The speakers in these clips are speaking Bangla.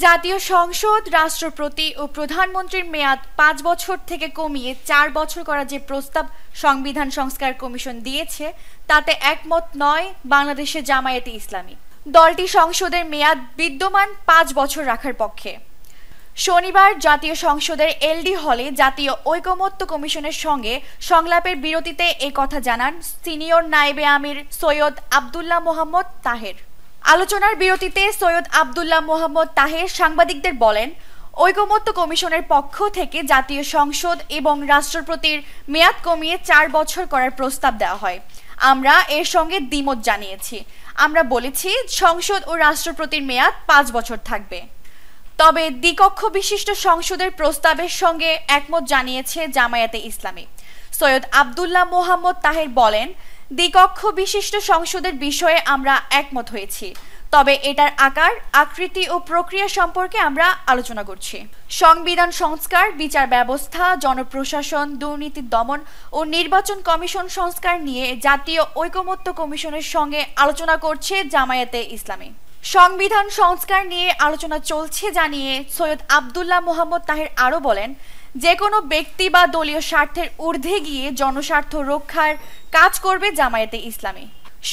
জাতীয় সংসদ রাষ্ট্রপতি ও প্রধানমন্ত্রীর মেয়াদ ৫ বছর থেকে কমিয়ে ৪ বছর করার যে প্রস্তাব সংবিধান সংস্কার কমিশন দিয়েছে তাতে একমত নয় বাংলাদেশের জামায়াতে ইসলামী। দলটি সংসদের মেয়াদ বিদ্যমান ৫ বছর রাখার পক্ষে। শনিবার জাতীয় সংসদের এলডি হলে জাতীয় ঐকমত্য কমিশনের সঙ্গে সংলাপের বিরতিতে এ কথা জানান সিনিয়র নায়েবে আমির সৈয়দ আব্দুল্লাহ মোহাম্মদ তাহের। আলোচনার বিরতিতে সৈয়দ আব্দুল্লাহ মোহাম্মদ তাহের সাংবাদিকদের বলেন, ঐকমত্য কমিশনের পক্ষ থেকে জাতীয় সংসদ এবং রাষ্ট্রপতির মেয়াদ কমিয়ে ৪ বছর করার প্রস্তাব দেওয়া হয়। আমরা এর সঙ্গে দ্বিমত জানিয়েছি। আমরা বলেছি সংসদ ও রাষ্ট্রপতির মেয়াদ ৫ বছর থাকবে। তবে দ্বিকক্ষ বিশিষ্ট সংসদের প্রস্তাবের সঙ্গে একমত জানিয়েছে জামায়াতে ইসলামী। সৈয়দ আব্দুল্লাহ মোহাম্মদ তাহের বলেন, দ্বিকক্ষ বিশিষ্ট সংসদের বিষয়ে আমরা একমত হয়েছি, তবে এটার আকার, আকৃতি ও প্রক্রিয়া সম্পর্কে আমরা আলোচনা করছি। সংবিধান সংস্কার, বিচার ব্যবস্থা, জনপ্রশাসন, দুর্নীতি দমন ও নির্বাচন কমিশন সংস্কার নিয়ে জাতীয় ঐকমত্য কমিশনের সঙ্গে আলোচনা করছে জামায়াতে ইসলামী। সংবিধান সংস্কার নিয়ে আলোচনা চলছে জানিয়ে সৈয়দ আব্দুল্লাহ মোহাম্মদ তাহের আরও বলেন, যে কোনো ব্যক্তি বা দলীয় স্বার্থের ঊর্ধ্বে গিয়ে জনস্বার্থ রক্ষার কাজ করবে জামায়াতে ইসলামী।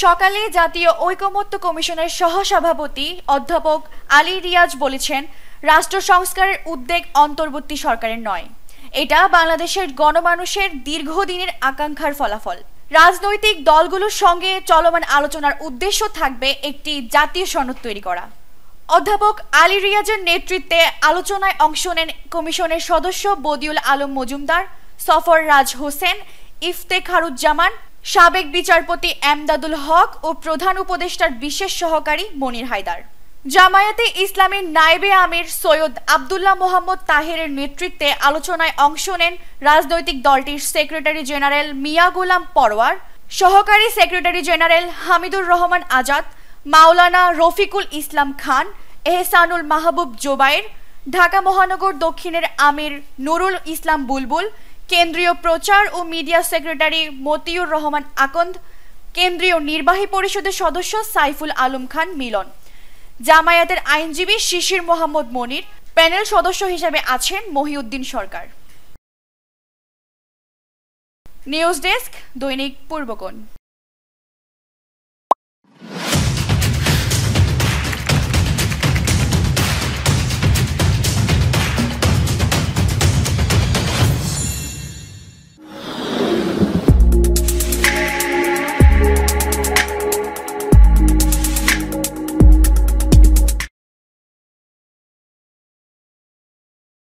সকালে জাতীয় ঐকমত্য কমিশনের সহসভাপতি অধ্যাপক আলী রিয়াজ বলেছেন, রাষ্ট্র সংস্কারের উদ্যোগ অন্তর্বর্তী সরকারের নয়, এটা বাংলাদেশের গণমানুষের দীর্ঘদিনের আকাঙ্ক্ষার ফলাফল। রাজনৈতিক দলগুলোর সঙ্গে চলমান আলোচনার উদ্দেশ্য থাকবে একটি জাতীয় সনদ তৈরি করা। অধ্যাপক আলী রিয়াজের নেতৃত্বে আলোচনায় অংশ নেন কমিশনের সদস্য বদিউল আলম মজুমদার, সফর রাজ হোসেন, ইফতেখারুজ্জামান, সাবেক বিচারপতি এমদাদুল হক ও প্রধান উপদেষ্টার বিশেষ সহকারী মনির হায়দার। জামায়াতে ইসলামীর নায়েবে আমির সৈয়দ আব্দুল্লাহ মোহাম্মদ তাহেরের নেতৃত্বে আলোচনায় অংশ নেন রাজনৈতিক দলটির সেক্রেটারি জেনারেল মিয়া গোলাম পরওয়ার, সহকারী সেক্রেটারি জেনারেল হামিদুর রহমান আজাদ, মাওলানা রফিকুল ইসলাম খান, এহসানুল মাহবুব জোবায়ের, ঢাকা মহানগর দক্ষিণের আমির নুরুল ইসলাম বুলবুল, কেন্দ্রীয় প্রচার ও মিডিয়া সেক্রেটারি মতিউর রহমান আকন্দ, কেন্দ্রীয় নির্বাহী পরিষদের সদস্য সাইফুল আলম খান মিলন, জামায়াতের আইনজীবী শিশির মোহাম্মদ মনির, প্যানেল সদস্য হিসেবে আছেন মহিউদ্দিন সরকার। নিউজ ডেস্ক, দৈনিক পূর্বকোণ।